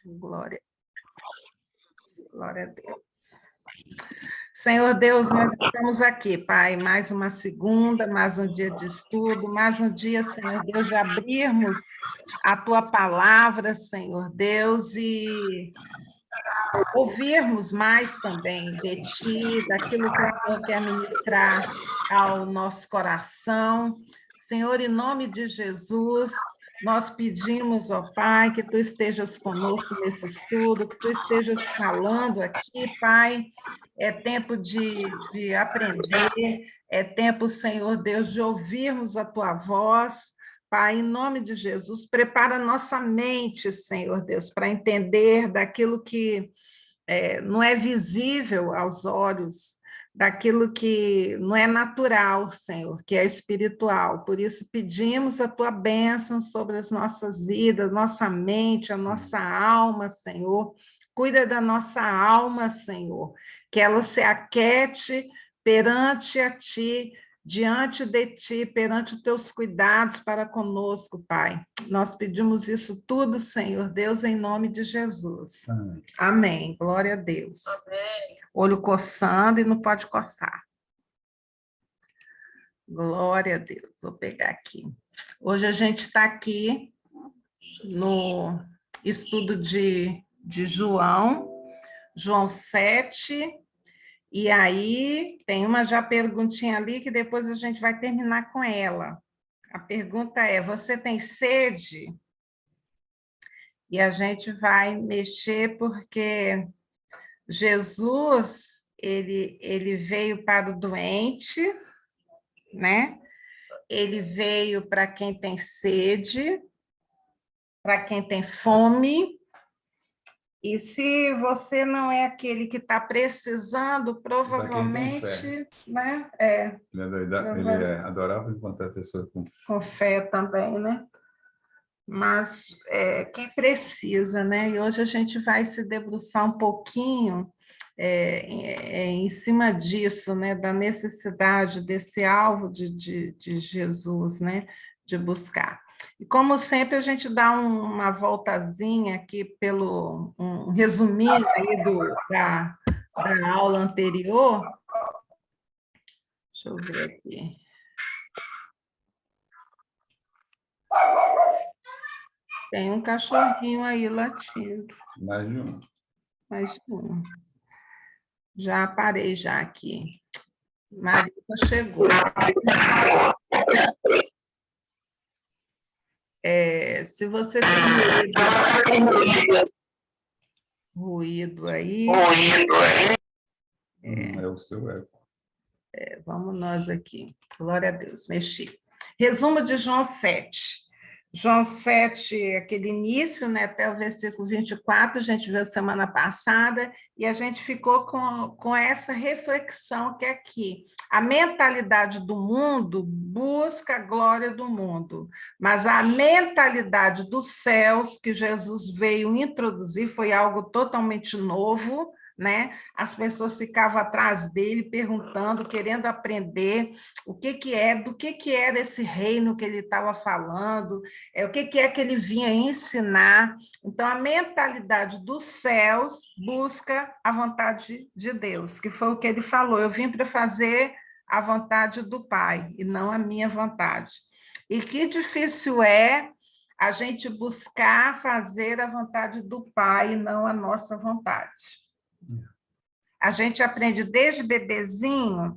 Glória. Glória a Deus. Senhor Deus, nós estamos aqui, Pai, mais uma segunda, mais um dia de estudo, mais um dia, Senhor Deus, de abrirmos a Tua palavra, Senhor Deus, e ouvirmos mais também de Ti, daquilo que o Senhor quer ministrar ao nosso coração. Senhor, em nome de Jesus, nós pedimos, ó Pai, que Tu estejas conosco nesse estudo, que Tu estejas falando aqui, Pai. É tempo de aprender, é tempo, Senhor Deus, de ouvirmos a Tua voz. Pai, em nome de Jesus, prepara nossa mente, Senhor Deus, para entender daquilo que não é visível aos olhos, daquilo que não é natural, Senhor, que é espiritual. Por isso, pedimos a Tua bênção sobre as nossas vidas, nossa mente, a nossa alma, Senhor. Cuida da nossa alma, Senhor, que ela se aquete perante a Ti, diante de Ti, perante os Teus cuidados para conosco, Pai. Nós pedimos isso tudo, Senhor Deus, em nome de Jesus. Amém. Amém. Glória a Deus. Amém. Olho coçando e não pode coçar. Glória a Deus. Vou pegar aqui. Hoje a gente está aqui no estudo de João 7, e aí tem uma já perguntinha ali que depois a gente vai terminar com ela. A pergunta é: você tem sede? E a gente vai mexer porque Jesus, ele veio para o doente, né? Ele veio para quem tem sede, para quem tem fome. E se você não é aquele que está precisando, provavelmente, né? Ele é adorável encontrar pessoas com fé também, né? Mas quem precisa, né? E hoje a gente vai se debruçar um pouquinho em cima disso, né? Da necessidade desse alvo de Jesus, né? De buscar. E como sempre, a gente dá uma voltazinha aqui pelo um resuminho aí da aula anterior. Deixa eu ver aqui. Tem um cachorrinho aí latindo. Mais de um. Mais de um. Já parei já aqui. Marita chegou. Se você tem ruído aí... É o seu eco. Vamos nós aqui. Glória a Deus, mexi. Resumo de João 7. João 7, aquele início, né, até o versículo 24, a gente viu semana passada, e a gente ficou com essa reflexão que é aqui. A mentalidade do mundo busca a glória do mundo, mas a mentalidade dos céus que Jesus veio introduzir foi algo totalmente novo, né? As pessoas ficavam atrás dele perguntando, querendo aprender do que era esse reino que ele estava falando, o que é que ele vinha ensinar. Então, a mentalidade dos céus busca a vontade de Deus, que foi o que ele falou: eu vim para fazer a vontade do Pai e não a minha vontade. E que difícil é a gente buscar fazer a vontade do Pai e não a nossa vontade. A gente aprende desde bebezinho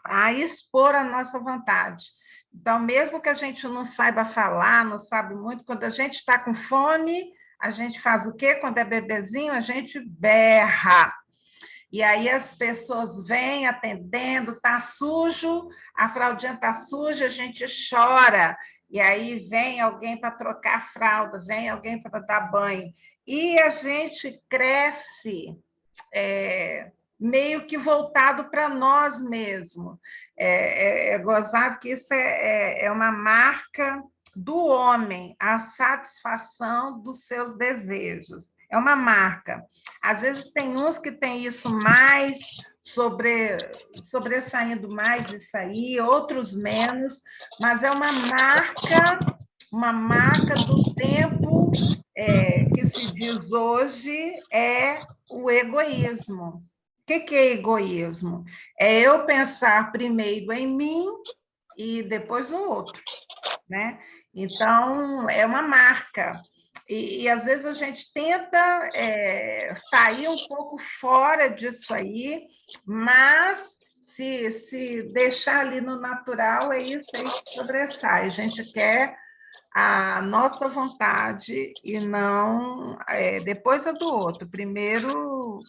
a expor a nossa vontade. Então, mesmo que a gente não saiba falar, não sabe muito, quando a gente está com fome, a gente faz o quê? Quando é bebezinho, a gente berra. E aí as pessoas vêm atendendo, está sujo, a fraldinha está suja, a gente chora. E aí vem alguém para trocar a fralda, vem alguém para dar banho. E a gente cresce meio que voltado para nós mesmos. É gozado que isso é uma marca do homem, a satisfação dos seus desejos. É uma marca. Às vezes tem uns que têm isso mais, sobressaindo mais isso aí, outros menos, mas é uma marca do tempo que se diz hoje é o egoísmo. O que é egoísmo? É eu pensar primeiro em mim e depois no outro, né? Então, é uma marca. E às vezes a gente tenta sair um pouco fora disso aí, mas se deixar ali no natural, é isso aí que sobressai. A gente quer a nossa vontade e não depois a do outro. Primeiro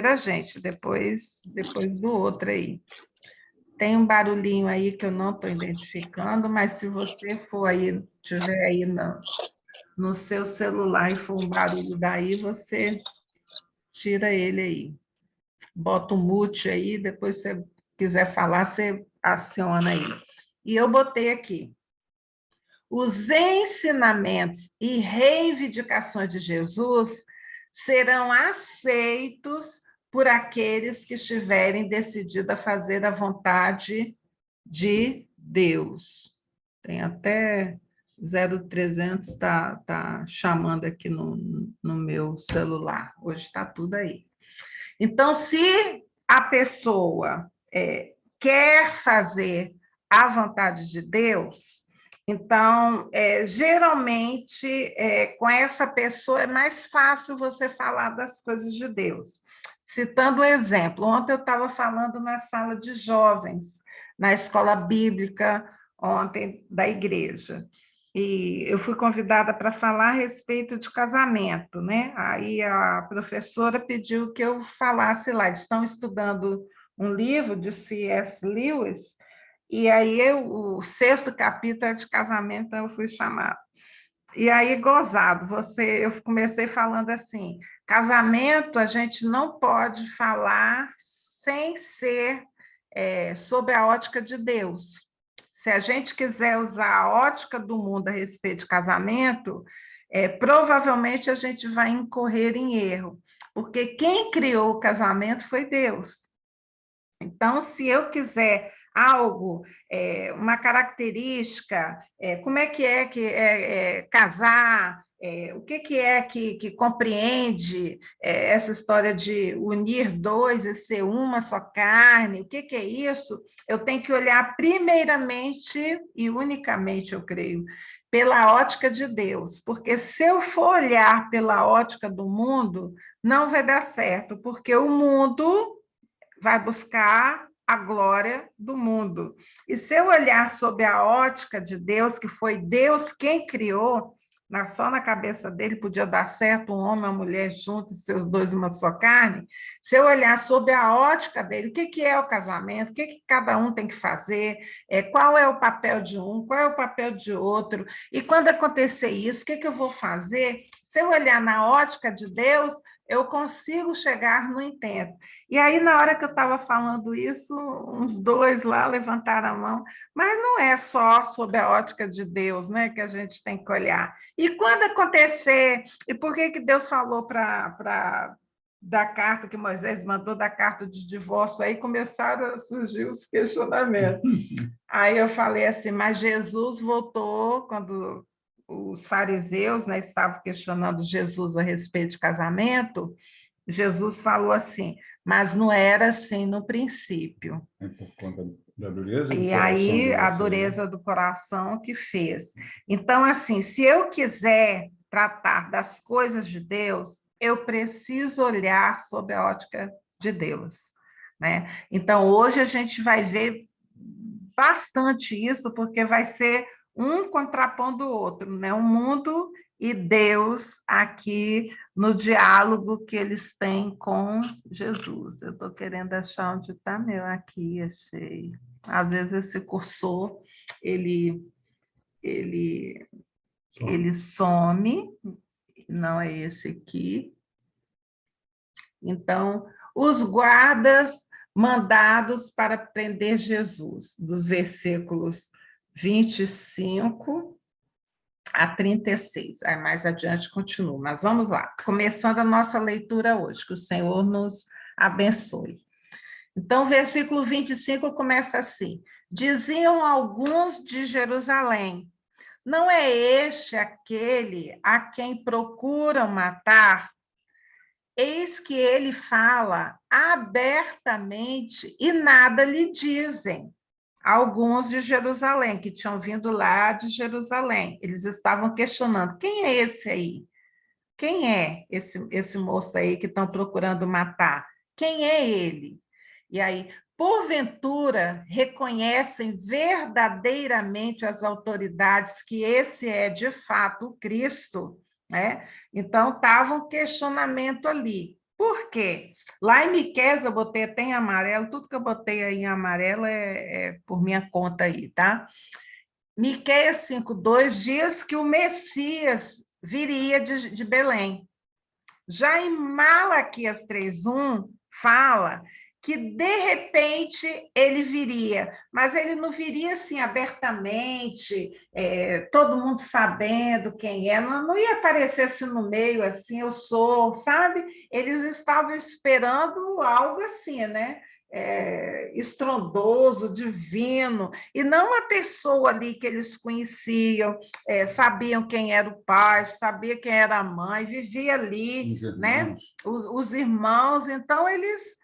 a gente, depois do outro aí. Tem um barulhinho aí que eu não estou identificando, mas se você for aí, tiver aí no seu celular e for um barulho daí, você tira ele aí. Bota o mute aí, depois se você quiser falar, você aciona aí. E eu botei aqui. Os ensinamentos e reivindicações de Jesus serão aceitos por aqueles que estiverem decididos a fazer a vontade de Deus. Tem até 0300 tá chamando aqui no meu celular. Hoje está tudo aí. Então, se a pessoa quer fazer a vontade de Deus, então, geralmente, com essa pessoa é mais fácil você falar das coisas de Deus. Citando um exemplo, ontem eu estava falando na sala de jovens, na escola bíblica, ontem, da igreja. E eu fui convidada para falar a respeito de casamento, né? Aí a professora pediu que eu falasse lá. Eles estão estudando um livro de C.S. Lewis, e aí o 6º capítulo é de casamento, eu fui chamada. E aí, gozado, eu comecei falando assim: casamento a gente não pode falar sem ser sob a ótica de Deus. Se a gente quiser usar a ótica do mundo a respeito de casamento, provavelmente a gente vai incorrer em erro, porque quem criou o casamento foi Deus. Então, se eu quiser algo, uma característica, como é que casar, o que é que compreende essa história de unir dois e ser uma só carne, o que é isso? Eu tenho que olhar primeiramente e unicamente, eu creio, pela ótica de Deus, porque se eu for olhar pela ótica do mundo, não vai dar certo, porque o mundo vai buscar a glória do mundo. E se eu olhar sob a ótica de Deus, que foi Deus quem criou, só na cabeça dele podia dar certo um homem e uma mulher juntos, seus dois uma só carne. Se eu olhar sob a ótica dele, o que é o casamento, o que cada um tem que fazer, qual é o papel de um, qual é o papel de outro, e quando acontecer isso, o que eu vou fazer? Se eu olhar na ótica de Deus, eu consigo chegar no intento. E aí, na hora que eu estava falando isso, uns dois lá levantaram a mão, mas não é só sob a ótica de Deus, né, que a gente tem que olhar. E quando acontecer, e por que Deus falou da carta que Moisés mandou, da carta de divórcio, aí começaram a surgir os questionamentos. Aí eu falei assim, mas Jesus voltou quando os fariseus, né, estavam questionando Jesus a respeito de casamento. Jesus falou assim, mas não era assim no princípio. É por conta da dureza do E coração aí, a de dureza do coração que fez. Então, assim, se eu quiser tratar das coisas de Deus, eu preciso olhar sob a ótica de Deus, né? Então, hoje a gente vai ver bastante isso, porque vai ser um contrapondo o outro, né? O mundo e Deus aqui no diálogo que eles têm com Jesus. Eu estou querendo achar onde está meu aqui, achei. Às vezes esse cursor, ele some, não é esse aqui. Então, os guardas mandados para prender Jesus, dos versículos 25 a 36. Aí mais adiante continua, mas vamos lá. Começando a nossa leitura hoje, que o Senhor nos abençoe. Então, o versículo 25 começa assim: diziam alguns de Jerusalém, Não é este aquele a quem procuram matar? Eis que ele fala abertamente e nada lhe dizem. Alguns de Jerusalém, que tinham vindo lá de Jerusalém, eles estavam questionando: quem é esse aí? Quem é esse moço aí que estão procurando matar? Quem é ele? E aí, porventura, reconhecem verdadeiramente as autoridades que esse é, de fato, o Cristo, né? Então, estava um questionamento ali. Por quê? Lá em Miqueias, eu botei até em amarelo, tudo que eu botei aí em amarelo é por minha conta aí, tá? Miqueias 5:2 diz que o Messias viria de Belém. Já em Malaquias 3:1 fala que de repente ele viria, mas ele não viria assim abertamente, todo mundo sabendo quem é, não ia aparecer assim no meio, assim, eu sou, sabe? Eles estavam esperando algo assim, né? Estrondoso, divino, e não uma pessoa ali que eles conheciam, sabiam quem era o pai, sabia quem era a mãe, vivia ali, né? Os irmãos, então eles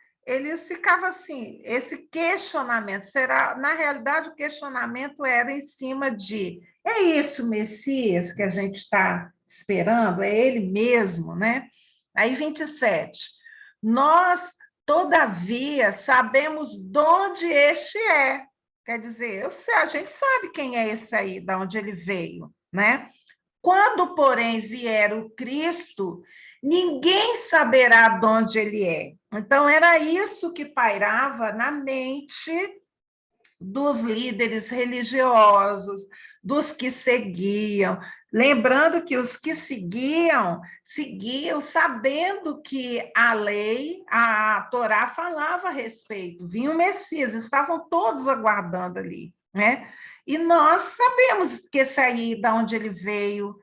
ficavam assim, esse questionamento, será, na realidade o questionamento era em cima de, é isso o Messias que a gente está esperando? É ele mesmo, né? Aí 27, nós, todavia, sabemos de onde este é. Quer dizer, a gente sabe quem é esse aí, de onde ele veio, né? Quando, porém, vier o Cristo, ninguém saberá de onde ele é. Então, era isso que pairava na mente dos líderes religiosos, dos que seguiam. Lembrando que os que seguiam sabendo que a lei, a Torá falava a respeito, vinha o Messias, estavam todos aguardando ali, né? E nós sabemos que esse aí, de onde ele veio,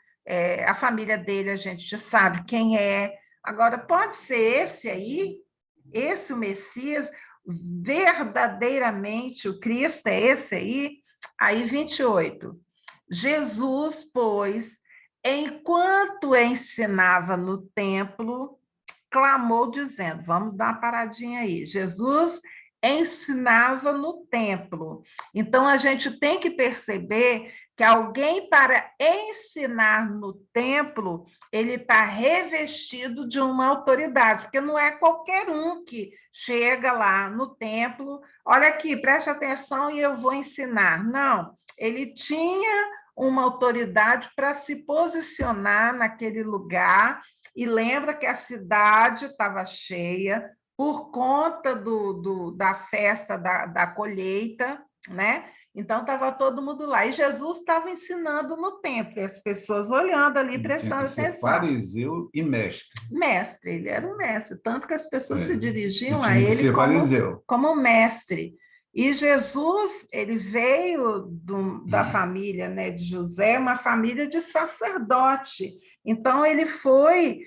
a família dele, a gente já sabe quem é. Agora, pode ser esse aí, esse o Messias, verdadeiramente o Cristo é esse aí? Aí 28. Jesus, pois, enquanto ensinava no templo, clamou dizendo, vamos dar uma paradinha aí. Jesus ensinava no templo. Então a gente tem que perceber que alguém para ensinar no templo, ele está revestido de uma autoridade, porque não é qualquer um que chega lá no templo, olha aqui, preste atenção e eu vou ensinar. Não, ele tinha uma autoridade para se posicionar naquele lugar, e lembra que a cidade estava cheia por conta da festa da colheita, né? Então estava todo mundo lá. E Jesus estava ensinando no templo, e as pessoas olhando ali, prestando atenção. Fariseu e mestre. Mestre, ele era um mestre, tanto que as pessoas se dirigiam a ele como mestre. E Jesus, ele veio da família, né, de José, uma família de sacerdote. Então, ele foi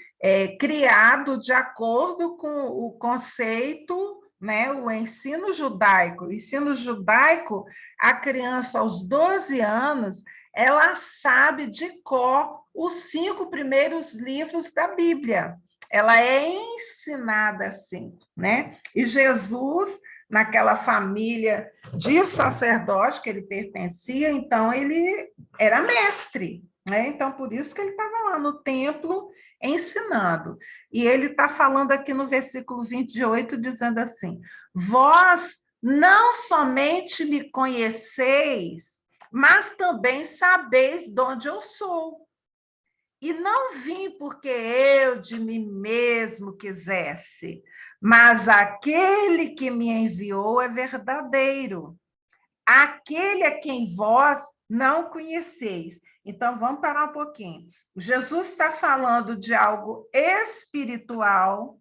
criado de acordo com o conceito, né, o ensino judaico. O ensino judaico, a criança aos 12 anos, ela sabe de cor os 5 primeiros livros da Bíblia. Ela é ensinada assim, né? E Jesus, naquela família de sacerdote que ele pertencia, então ele era mestre, né? Então, por isso que ele estava lá no templo ensinando. E ele está falando aqui no versículo 28, dizendo assim: vós não somente me conheceis, mas também sabeis de onde eu sou. E não vim porque eu de mim mesmo quisesse, mas aquele que me enviou é verdadeiro, aquele a quem vós não conheceis. Então, vamos parar um pouquinho. Jesus está falando de algo espiritual,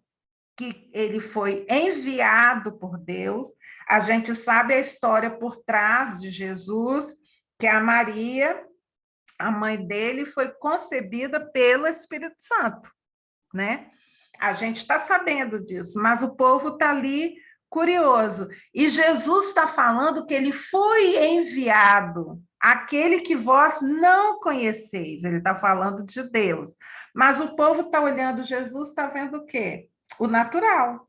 que ele foi enviado por Deus. A gente sabe a história por trás de Jesus, que a Maria, a mãe dele, foi concebida pelo Espírito Santo, né? A gente está sabendo disso, mas o povo está ali curioso. E Jesus está falando que ele foi enviado aquele que vós não conheceis. Ele está falando de Deus. Mas o povo está olhando Jesus, está vendo o quê? O natural.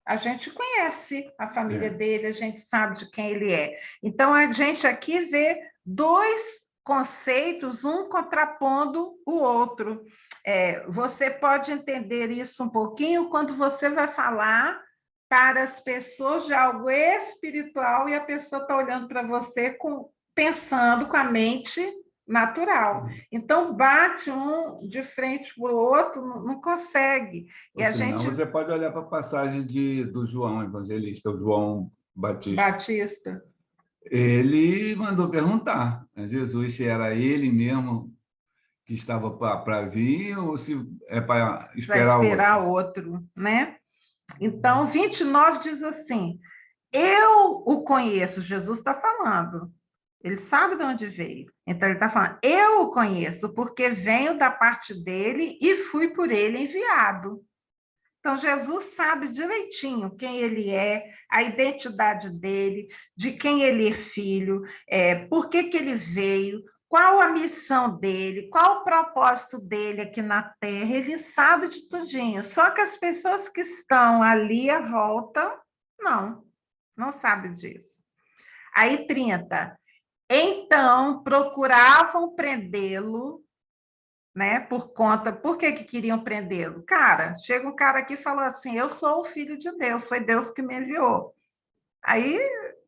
A gente conhece a família dele, a gente sabe de quem ele é. Então, a gente aqui vê dois conceitos, um contrapondo o outro. Você pode entender isso um pouquinho quando você vai falar para as pessoas de algo espiritual e a pessoa está olhando para você pensando com a mente natural. Então, bate um de frente para o outro, não consegue. E a gente... Você pode olhar para a passagem do João Evangelista, o João Batista. Ele mandou perguntar a Jesus se era ele mesmo que estava para vir ou se é para esperar outro, né? Então, 29 diz assim, eu o conheço, Jesus está falando, ele sabe de onde veio. Então, ele está falando, eu o conheço, porque venho da parte dele e fui por ele enviado. Então, Jesus sabe direitinho quem ele é, a identidade dele, de quem ele é filho, por que ele veio, qual a missão dele, qual o propósito dele aqui na Terra, ele sabe de tudinho. Só que as pessoas que estão ali à volta, não sabem disso. Aí, 30. Então, procuravam prendê-lo, né? Por que queriam prendê-lo? Cara, chega um cara aqui e falou assim, eu sou o filho de Deus, foi Deus que me enviou. Aí,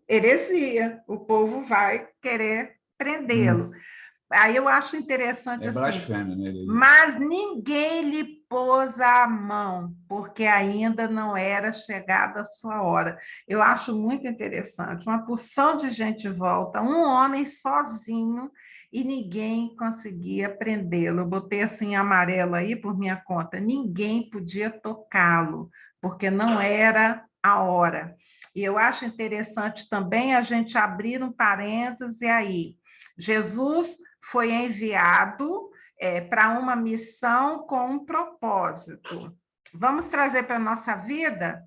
heresia, o povo vai querer prendê-lo. Aí eu acho interessante assim, blasfêmia, né? Mas ninguém lhe pôs a mão, porque ainda não era chegada a sua hora. Eu acho muito interessante, uma porção de gente volta, um homem sozinho, e ninguém conseguia prendê-lo. Eu botei assim amarelo aí por minha conta, ninguém podia tocá-lo, porque não era a hora. E eu acho interessante também a gente abrir um parêntese aí. Jesus foi enviado para uma missão com um propósito. Vamos trazer para a nossa vida?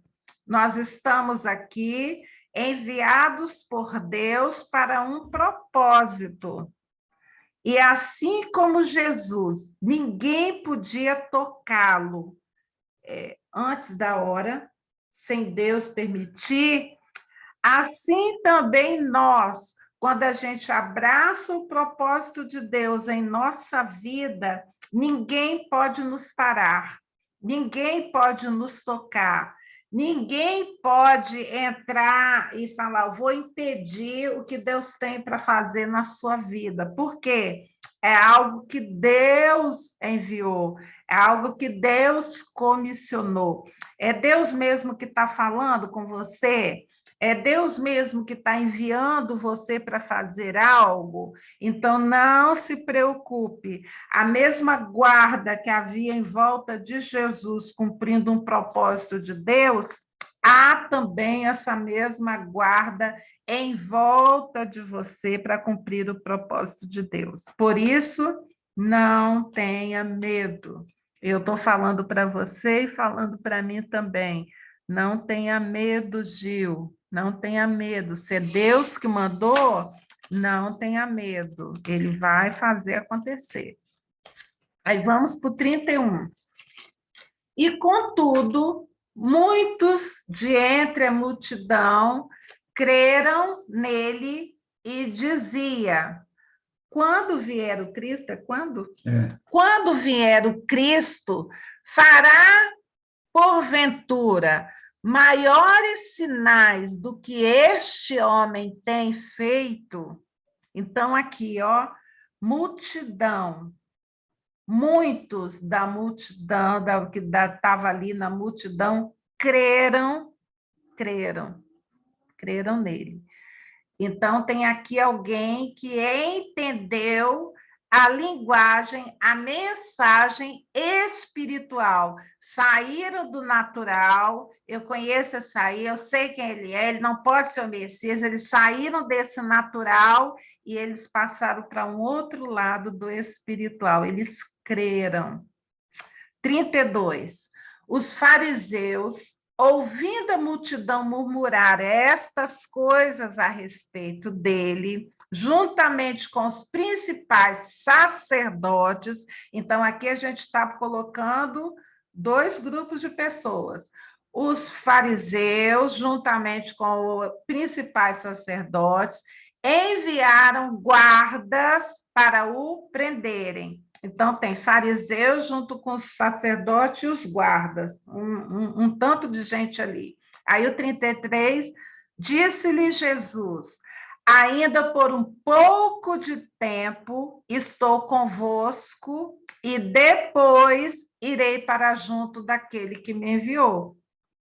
Nós estamos aqui enviados por Deus para um propósito. E assim como Jesus, ninguém podia tocá-lo antes da hora, sem Deus permitir, assim também nós, quando a gente abraça o propósito de Deus em nossa vida, ninguém pode nos parar, ninguém pode nos tocar, ninguém pode entrar e falar, vou impedir o que Deus tem para fazer na sua vida. Por quê? É algo que Deus enviou, é algo que Deus comissionou. É Deus mesmo que está falando com você? É Deus mesmo que está enviando você para fazer algo? Então, não se preocupe. A mesma guarda que havia em volta de Jesus, cumprindo um propósito de Deus, há também essa mesma guarda em volta de você para cumprir o propósito de Deus. Por isso, não tenha medo. Eu estou falando para você e falando para mim também. Não tenha medo, Gil. Não tenha medo. Se é Deus que mandou, não tenha medo. Ele vai fazer acontecer. Aí vamos para o 31. E, contudo, muitos de entre a multidão creram nele e dizia: quando vier o Cristo, quando? Quando vier o Cristo, fará, porventura, maiores sinais do que este homem tem feito? Então, aqui, ó, multidão, muitos da multidão, que estava ali na multidão, creram nele. Então, tem aqui alguém que entendeu a linguagem, a mensagem espiritual. Saíram do natural, eu conheço esse aí, eu sei quem ele não pode ser o Messias, eles saíram desse natural e eles passaram para um outro lado do espiritual, eles creram. 32. Os fariseus, ouvindo a multidão murmurar estas coisas a respeito dele, juntamente com os principais sacerdotes. Então, aqui a gente está colocando dois grupos de pessoas. Os fariseus, juntamente com os principais sacerdotes, enviaram guardas para o prenderem. Então, tem fariseus junto com os sacerdotes e os guardas, um tanto de gente ali. Aí o 33, disse-lhe Jesus: ainda por um pouco de tempo estou convosco, e depois irei para junto daquele que me enviou.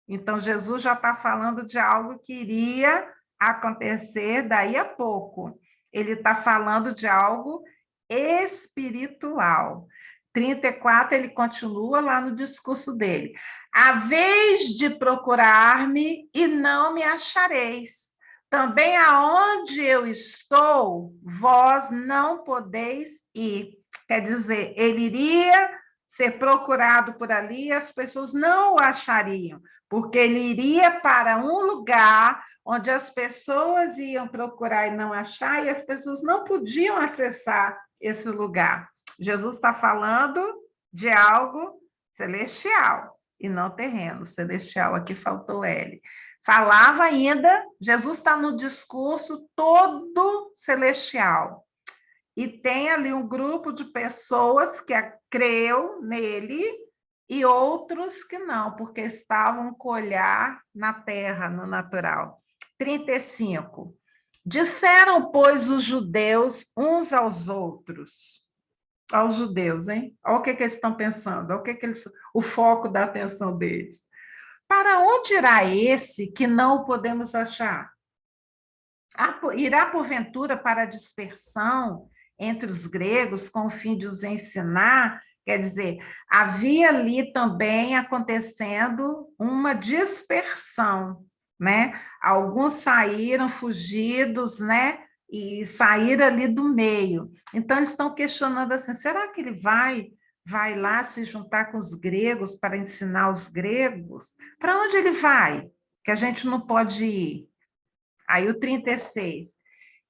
Então, Jesus já está falando de algo que iria acontecer daí a pouco. Ele está falando de algo espiritual. 34, ele continua lá no discurso dele. A vez de procurar-me e não me achareis. Também aonde eu estou, vós não podeis ir. Quer dizer, ele iria ser procurado por ali e as pessoas não o achariam, porque ele iria para um lugar onde as pessoas iam procurar e não achar, e as pessoas não podiam acessar esse lugar. Jesus está falando de algo celestial e não terreno. Celestial, aqui faltou L. Falava ainda, Jesus está no discurso todo celestial. E tem ali um grupo de pessoas que creu nele e outros que não, porque estavam com o olhar na terra, no natural. 35. Disseram, pois, os judeus uns aos outros. Aos judeus, hein? Olha o que eles estão pensando, olha o foco da atenção deles. Para onde irá esse que não podemos achar? Irá, porventura, para a dispersão entre os gregos, com o fim de os ensinar? Quer dizer, havia ali também acontecendo uma dispersão, né? Alguns saíram fugidos, né? E saíram ali do meio. Então, eles estão questionando assim, será que ele vai lá se juntar com os gregos para ensinar os gregos? Para onde ele vai? Que a gente não pode ir. Aí o 36,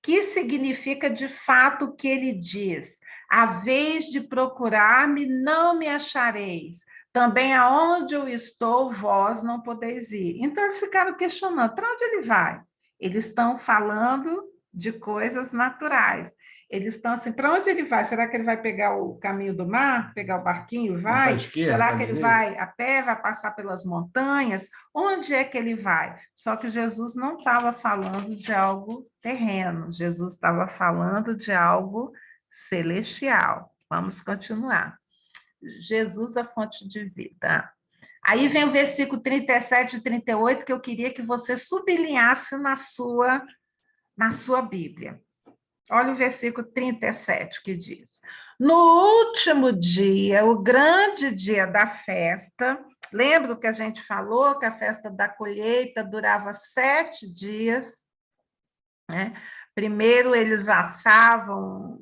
que significa de fato o que ele diz? A vez de procurar-me, não me achareis. Também aonde eu estou, vós não podeis ir. Então, eles ficaram questionando, para onde ele vai? Eles estão falando de coisas naturais. Eles estão assim, para onde ele vai? Será que ele vai pegar o caminho do mar, pegar o barquinho, vai? Será que ele vai a pé, vai passar pelas montanhas? Onde é que ele vai? Só que Jesus não estava falando de algo terreno, Jesus estava falando de algo celestial. Vamos continuar. Jesus, a fonte de vida. Aí vem o versículo 37 e 38, que eu queria que você sublinhasse na sua Bíblia. Olha o versículo 37 que diz: no último dia, o grande dia da festa, lembra que a gente falou que a festa da colheita durava 7 dias, né? Primeiro eles assavam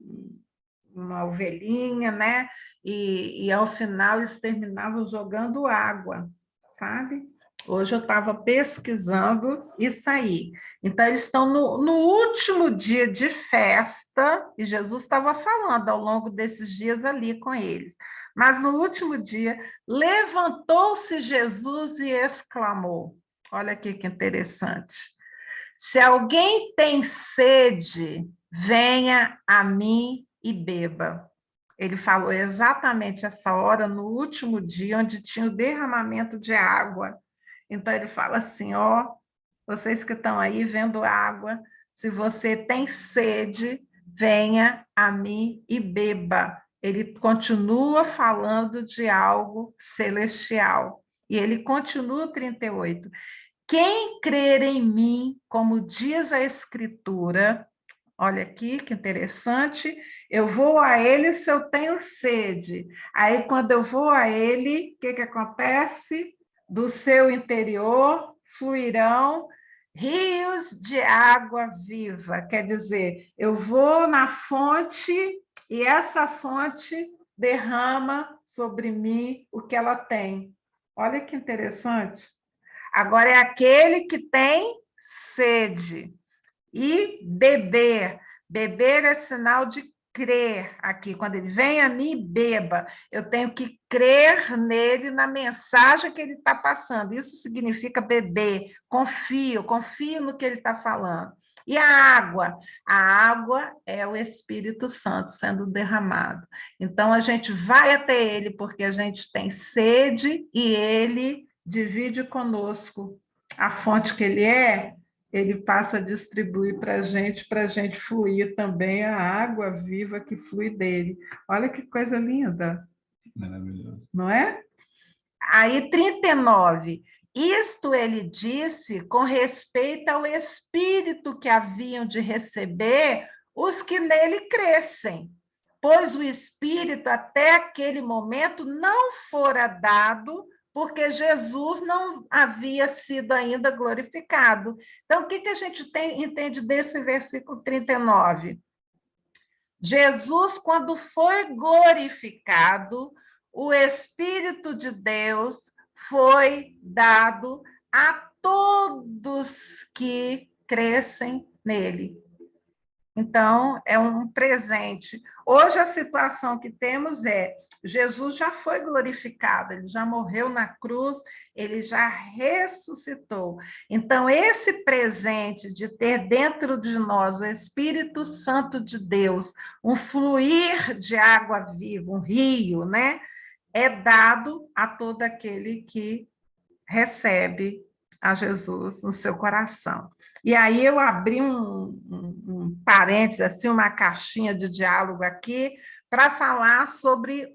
uma ovelhinha, né? E ao final eles terminavam jogando água, sabe? Hoje eu estava pesquisando isso aí. Então, eles estão no último dia de festa, e Jesus estava falando ao longo desses dias ali com eles. Mas no último dia, levantou-se Jesus e exclamou: olha aqui que interessante. Se alguém tem sede, venha a mim e beba. Ele falou exatamente essa hora, no último dia, onde tinha o derramamento de água. Então, ele fala assim, ó, vocês que estão aí vendo água, se você tem sede, venha a mim e beba. Ele continua falando de algo celestial. E ele continua 38. Quem crer em mim, como diz a Escritura, olha aqui que interessante, eu vou a ele se eu tenho sede. Aí, quando eu vou a ele, o que acontece? Do seu interior fluirão rios de água viva. Quer dizer, eu vou na fonte e essa fonte derrama sobre mim o que ela tem. Olha que interessante. Agora é aquele que tem sede e beber. Beber é sinal de crer aqui. Quando ele vem a mim, beba. Eu tenho que crer nele, na mensagem que ele está passando. Isso significa beber. Confio no que ele está falando. E a água? A água é o Espírito Santo sendo derramado. Então, a gente vai até ele porque a gente tem sede e ele divide conosco a fonte que ele passa a distribuir para a gente fluir também a água viva que flui dele. Olha que coisa linda. Maravilhoso. Não é? Aí, 39. Isto ele disse com respeito ao Espírito que haviam de receber os que nele crescem, pois o Espírito até aquele momento não fora dado, porque Jesus não havia sido ainda glorificado. Então, o que a gente entende desse versículo 39? Jesus, quando foi glorificado, o Espírito de Deus foi dado a todos que crescem nele. Então, é um presente. Hoje, a situação que temos é: Jesus já foi glorificado, ele já morreu na cruz, ele já ressuscitou. Então, esse presente de ter dentro de nós o Espírito Santo de Deus, um fluir de água viva, um rio, né? É dado a todo aquele que recebe a Jesus no seu coração. E aí eu abri um parênteses, assim, uma caixinha de diálogo aqui, para falar sobre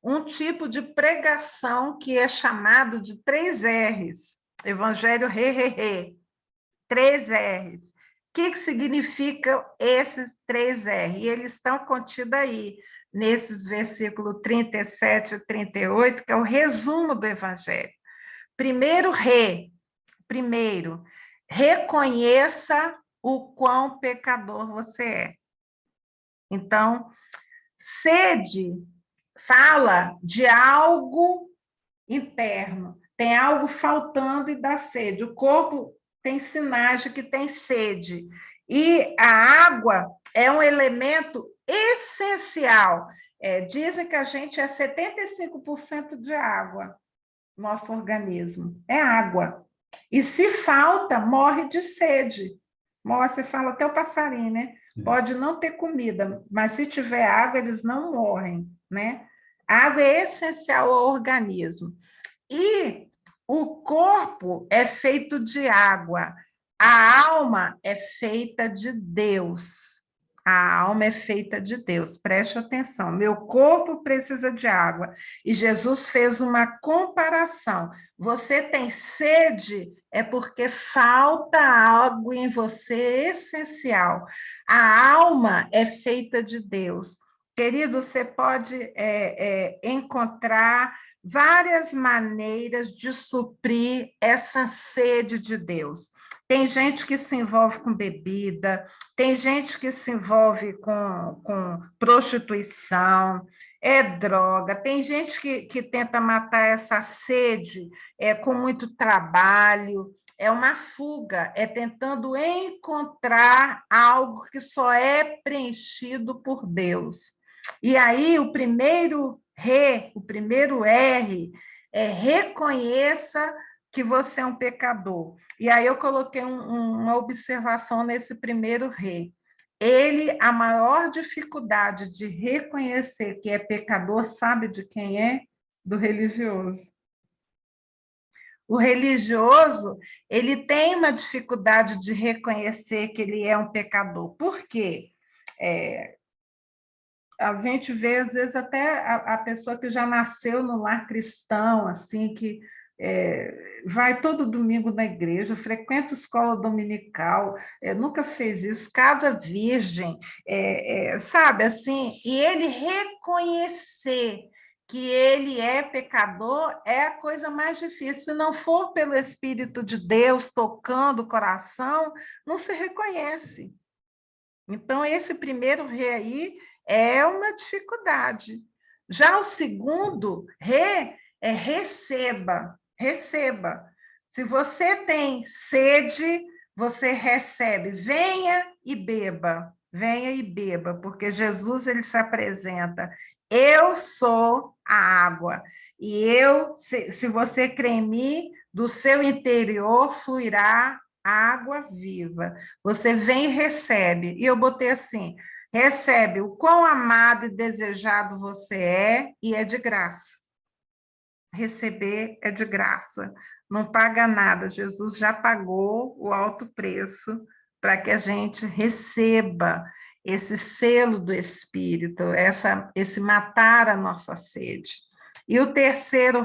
um tipo de pregação que é chamado de 3 R's, Evangelho re. 3 R's. O que significa esses 3 R's? E eles estão contidos aí, nesses versículos 37 e 38, que é o resumo do Evangelho. Primeiro, reconheça o quão pecador você é. Então, sede fala de algo interno, tem algo faltando e dá sede. O corpo tem sinais de que tem sede. E a água é um elemento essencial. Dizem que a gente é 75% de água, nosso organismo. É água. E se falta, morre de sede. Você fala até o passarinho, né? Pode não ter comida, mas se tiver água, eles não morrem, né? A água é essencial ao organismo. E o corpo é feito de água. A alma é feita de Deus. A alma é feita de Deus. Preste atenção. Meu corpo precisa de água. E Jesus fez uma comparação. Você tem sede, é porque falta algo em você essencial. A alma é feita de Deus. Querido, você pode encontrar várias maneiras de suprir essa sede de Deus. Tem gente que se envolve com bebida, tem gente que se envolve com prostituição, droga, tem gente que tenta matar essa sede com muito trabalho, é uma fuga, é tentando encontrar algo que só é preenchido por Deus. E aí, o primeiro R é reconheça que você é um pecador. E aí eu coloquei uma observação nesse primeiro re. A maior dificuldade de reconhecer que é pecador, sabe de quem é? Do religioso. O religioso, ele tem uma dificuldade de reconhecer que ele é um pecador. Por quê? A gente vê, às vezes, até a pessoa que já nasceu no lar cristão, assim, que vai todo domingo na igreja, frequenta escola dominical, nunca fez isso, casa virgem, sabe, assim, e ele reconhecer que ele é pecador é a coisa mais difícil. Se não for pelo Espírito de Deus tocando o coração, não se reconhece. Então, esse primeiro re aí é uma dificuldade. Já o segundo re é receba. Se você tem sede, você recebe. Venha e beba. venha e beba, porque Jesus ele se apresenta, eu sou a água, e se você crer em mim, do seu interior fluirá água viva. Você vem e recebe. E eu botei assim, recebe o quão amado e desejado você é, e é de graça. Receber é de graça, não paga nada. Jesus já pagou o alto preço para que a gente receba esse selo do Espírito, esse matar a nossa sede. E o terceiro,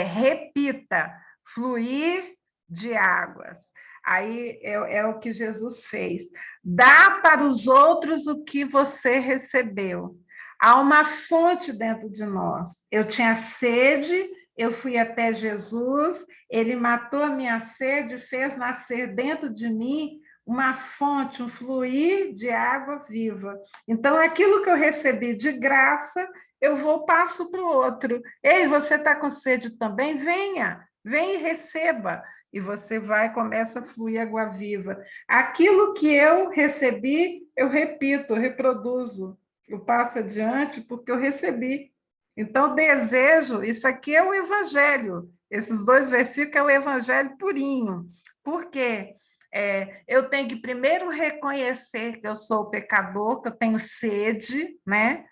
repita, fluir de águas. Aí é o que Jesus fez. Dá para os outros o que você recebeu. Há uma fonte dentro de nós. Eu tinha sede, eu fui até Jesus, ele matou a minha sede, fez nascer dentro de mim uma fonte, um fluir de água viva. Então, aquilo que eu recebi de graça, eu passo para o outro. Ei, você está com sede também? Venha, vem e receba. E você vai, começa a fluir água viva. Aquilo que eu recebi, eu repito, eu reproduzo. Eu passo adiante porque eu recebi. Então, desejo, isso aqui é o evangelho. Esses 2 versículos é o evangelho purinho. Por quê? Eu tenho que primeiro reconhecer que eu sou pecador, que eu tenho sede, né?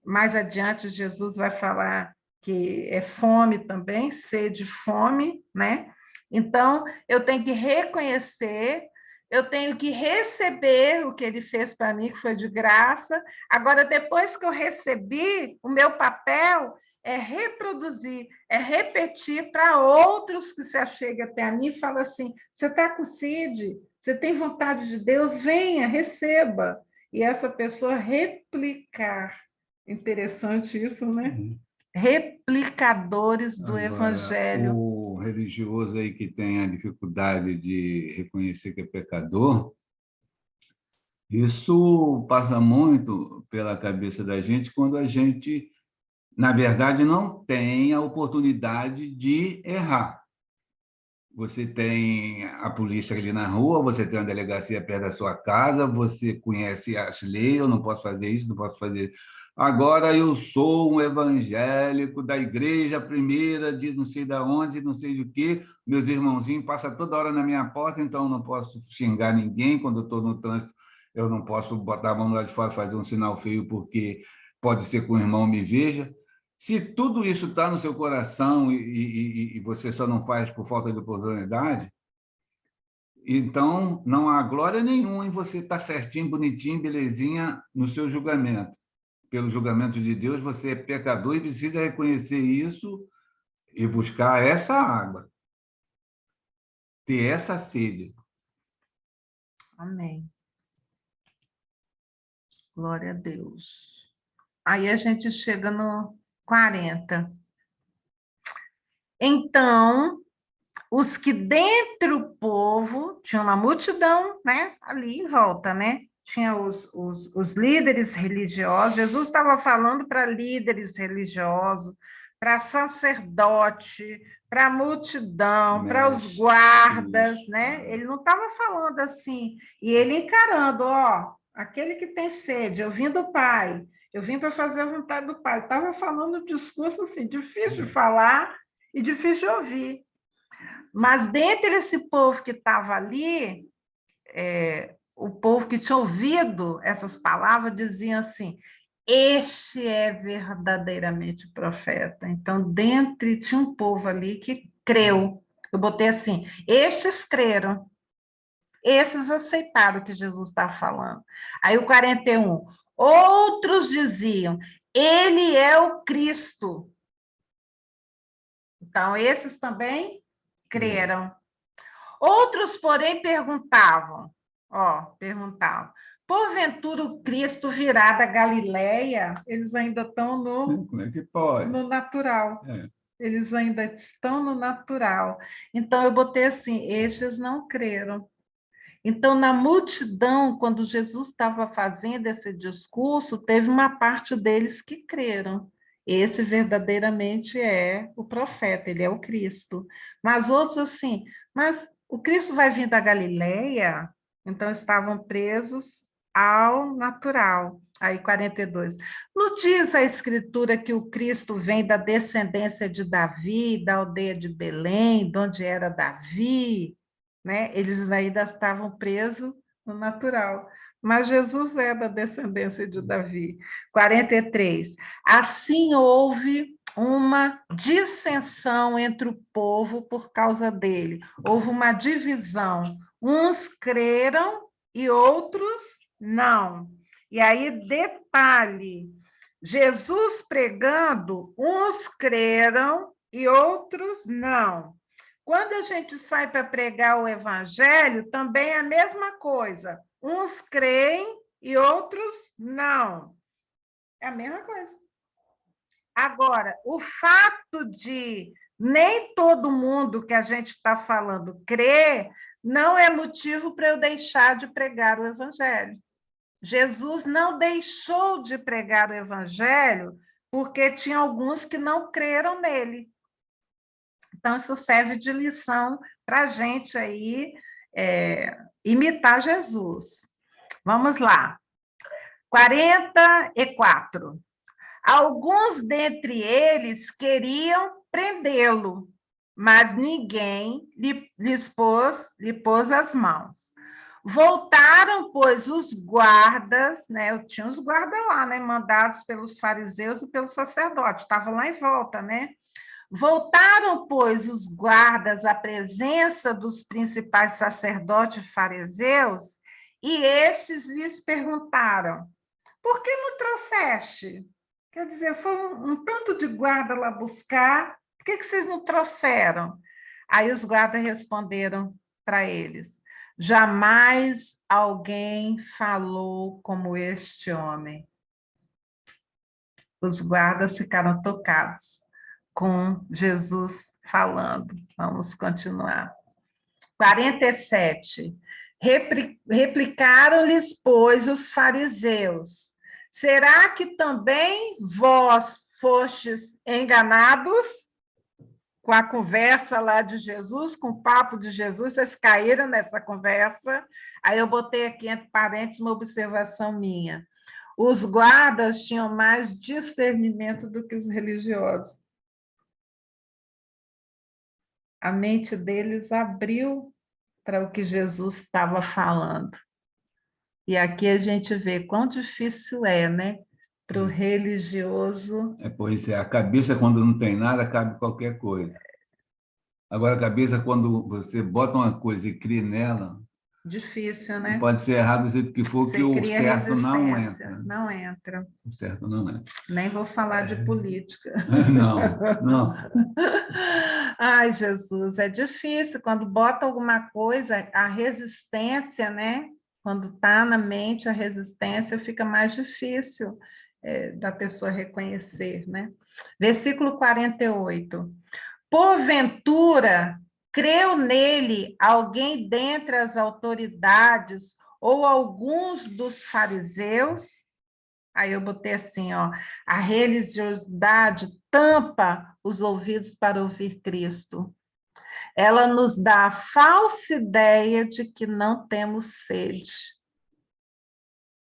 Mais adiante, Jesus vai falar que é fome também, sede e fome, né? Então, eu tenho que reconhecer, eu tenho que receber o que ele fez para mim, que foi de graça. Agora, depois que eu recebi, o meu papel é reproduzir, é repetir para outros que se acheguem até a mim e falam assim, você está com sede, você tem vontade de Deus, venha, receba. E essa pessoa replicar. Interessante isso, né? Replicadores do Agora, evangelho. o religioso aí que tem a dificuldade de reconhecer que é pecador, isso passa muito pela cabeça da gente quando a gente, na verdade, não tem a oportunidade de errar. Você tem a polícia ali na rua, você tem uma delegacia perto da sua casa, você conhece as leis, eu não posso fazer isso, não posso fazer isso. Agora eu sou um evangélico da igreja primeira, de não sei de onde, não sei do que, meus irmãozinhos passam toda hora na minha porta, então eu não posso xingar ninguém quando eu estou no trânsito, eu não posso botar a mão lá de fora e fazer um sinal feio, porque pode ser que o irmão me veja. Se tudo isso está no seu coração e você só não faz por falta de oportunidade, então não há glória nenhuma em você estar certinho, bonitinho, belezinha no seu julgamento. Pelo julgamento de Deus, você é pecador e precisa reconhecer isso e buscar essa água, ter essa sede. Amém. Glória a Deus. Aí a gente chega no 40. Então, os que dentre o povo, tinha uma multidão, né, ali em volta, né? Tinha os líderes religiosos, Jesus estava falando para líderes religiosos, para sacerdote, para a multidão, para os guardas, isso, né? Ele não estava falando assim, e ele encarando, ó, aquele que tem sede, eu vim do Pai, eu vim para fazer a vontade do Pai. Estava falando um discurso assim, difícil de falar e difícil de ouvir. Mas dentre esse povo que estava ali, o povo que tinha ouvido essas palavras dizia assim, este é verdadeiramente profeta. Então, dentre tinha um povo ali que creu. Eu botei assim, estes creram, esses aceitaram o que Jesus está falando. Aí o 41, outros diziam, ele é o Cristo. Então, esses também creram. Outros, porém, perguntavam, porventura o Cristo virá da Galileia? Eles ainda estão Como é que pode? No natural. Eles ainda estão no natural. Então, eu botei assim, estes não creram. Então, na multidão, quando Jesus estava fazendo esse discurso, teve uma parte deles que creram. Esse verdadeiramente é o profeta, ele é o Cristo. Mas outros assim, mas o Cristo vai vir da Galileia? Então estavam presos ao natural. Aí, 42. Não diz a Escritura que o Cristo vem da descendência de Davi, da aldeia de Belém, de onde era Davi, né? Eles ainda estavam presos no natural. Mas Jesus é da descendência de Davi. 43. Assim houve uma dissensão entre o povo por causa dele. Houve uma divisão. Uns creram e outros não. E aí, detalhe, Jesus pregando, uns creram e outros não. Quando a gente sai para pregar o evangelho, também é a mesma coisa. Uns creem e outros não. É a mesma coisa. Agora, o fato de nem todo mundo que a gente está falando crer, não é motivo para eu deixar de pregar o evangelho. Jesus não deixou de pregar o evangelho porque tinha alguns que não creram nele. Então, isso serve de lição para a gente aí imitar Jesus. Vamos lá. 44. Alguns dentre eles queriam prendê-lo, mas ninguém lhe pôs as mãos. Voltaram, pois, os guardas, né? Tinha os guardas lá, né? Mandados pelos fariseus e pelos sacerdotes, estavam lá em volta, né? Voltaram, pois, os guardas à presença dos principais sacerdotes e fariseus, e estes lhes perguntaram: por que não trouxeste? Quer dizer, foi um tanto de guarda lá buscar, por que vocês não trouxeram? Aí os guardas responderam para eles: jamais alguém falou como este homem. Os guardas ficaram tocados com Jesus falando. Vamos continuar. 47. Replicaram-lhes, pois, os fariseus: será que também vós fostes enganados com a conversa lá de Jesus, com o papo de Jesus? Vocês caíram nessa conversa? Aí eu botei aqui entre parênteses uma observação minha. Os guardas tinham mais discernimento do que os religiosos. A mente deles abriu para o que Jesus estava falando. E aqui a gente vê quão difícil é, né? Para o religioso. Pois é, a cabeça, quando não tem nada, cabe qualquer coisa. Agora, a cabeça, quando você bota uma coisa e cria nela. Difícil, né? Pode ser errado do jeito que for, que o certo não entra. Não entra. O certo não entra. Nem vou falar de política. Não, não. Ai, Jesus, é difícil. Quando bota alguma coisa, a resistência, né? Quando está na mente, a resistência fica mais difícil da pessoa reconhecer, né? Versículo 48. Porventura, creu nele alguém dentre as autoridades ou alguns dos fariseus? Aí eu botei assim, ó, a religiosidade tampa os ouvidos para ouvir Cristo. Ela nos dá a falsa ideia de que não temos sede.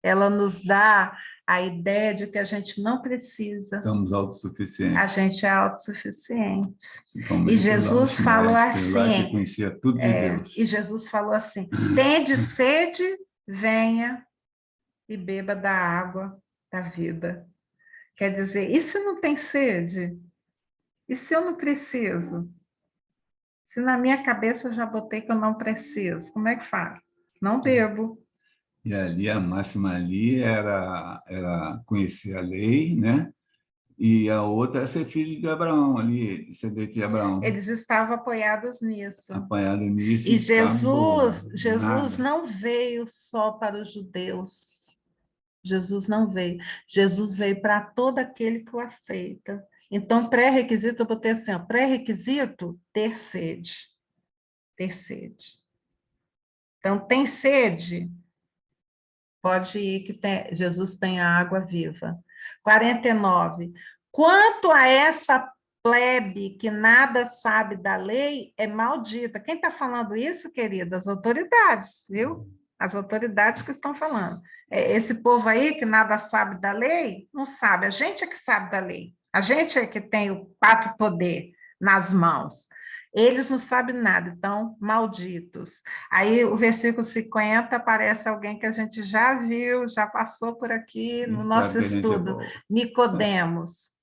Ela nos dá a ideia de que a gente não precisa. Somos autossuficientes. A gente é autossuficiente. E Jesus falou assim, conhecia tudo de Deus. E Jesus falou assim: tende sede, venha e beba da água da vida. Quer dizer, e se não tem sede? E se eu não preciso? Se na minha cabeça eu já botei que eu não preciso, como é que faz? Não bebo. E ali a máxima ali era conhecer a lei, né? E a outra é ser filho de Abraão, ali, descendente de Abraão. Eles estavam apoiados nisso. Apoiados nisso. E Jesus não veio só para os judeus. Jesus não veio. Jesus veio para todo aquele que o aceita. Então, pré-requisito, eu botei assim, ó, pré-requisito, ter sede. Ter sede. Então, tem sede? Pode ir que Jesus tem a água viva. 49. Quanto a essa plebe que nada sabe da lei, é maldita. Quem está falando isso, querida? As autoridades, viu? As autoridades que estão falando. Esse povo aí que nada sabe da lei, não sabe. A gente é que sabe da lei. A gente é que tem o quatro poder nas mãos. Eles não sabem nada, então, malditos. Aí, o versículo 50 aparece alguém que a gente já viu, já passou por aqui no nosso estudo, Nicodemos.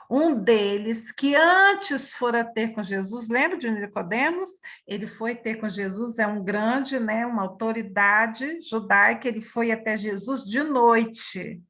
Um deles, que antes fora ter com Jesus, lembra de Nicodemos? Ele foi ter com Jesus, é um grande, né, uma autoridade judaica, ele foi até Jesus de noite,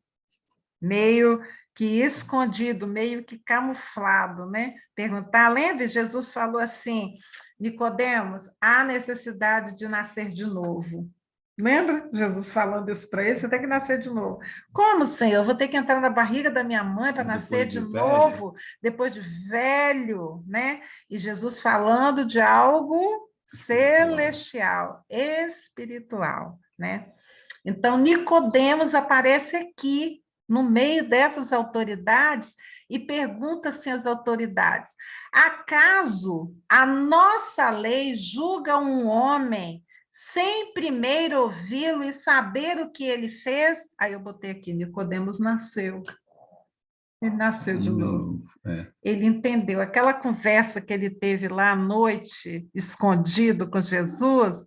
meio que escondido, meio que camuflado, né? Perguntar, lembra? Jesus falou assim, Nicodemos, há necessidade de nascer de novo. Lembra Jesus falando isso para ele? Você tem que nascer de novo. Como, Senhor? Eu vou ter que entrar na barriga da minha mãe para nascer de novo, depois de velho, né? E Jesus falando de algo celestial, espiritual, né? Então, Nicodemos aparece aqui, no meio dessas autoridades, e pergunta-se às autoridades: acaso a nossa lei julga um homem sem primeiro ouvi-lo e saber o que ele fez? Aí eu botei aqui, Nicodemos nasceu. Ele nasceu de novo. Ele entendeu. Aquela conversa que ele teve lá à noite, escondido com Jesus,